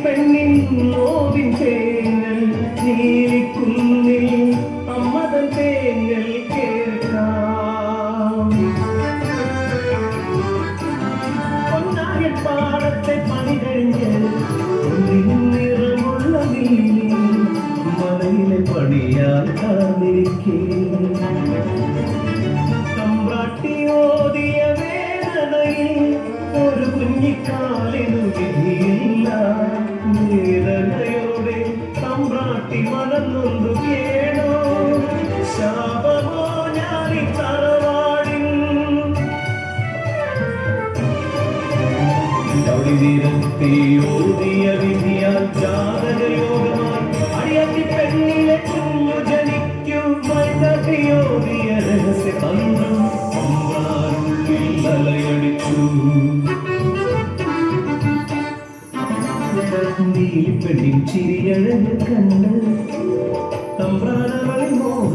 പെണ്ണിൻ നോവിൻ തേങ്ങൽ നീലിക്കുന്നിൽ അമ്മതൻ തേങ്ങൽ കേൾക്കാം. പൊന്നായ പാടത്തെ പണി കഴിഞ്ഞ് നിറമുള്ള നീ മലയിലെ പണിയാൽ കാന്നിരിക്കേ തമ്പ്രാട്ടിയോതിയ വേദനയിൽ ഒരു കുഞ്ഞിക്കാലിനു വിധിയില്ല. വേദനയോടെ തമ്പ്രാട്ടി മനന്നൊന്നു കേണോ ശാപമോ ഞാനി തറവാടിൻ നിരത്തിയോതിയ വിധിയാൽ ജാതകയോഗമായി അടിയത്തി പെണ്ണിലെ കുഞ്ഞു ജനിക്കൂ മൈതയോതിയ രഹസ്യ തന്ത്രം തമ്പ്രാനുള്ളിൽ അലയടിച്ചു. നീലിപ്പെണ്ണിൻ ചിരിയഴക് കണ്ട് തമ്പ്രാനവളിൽ മോഹ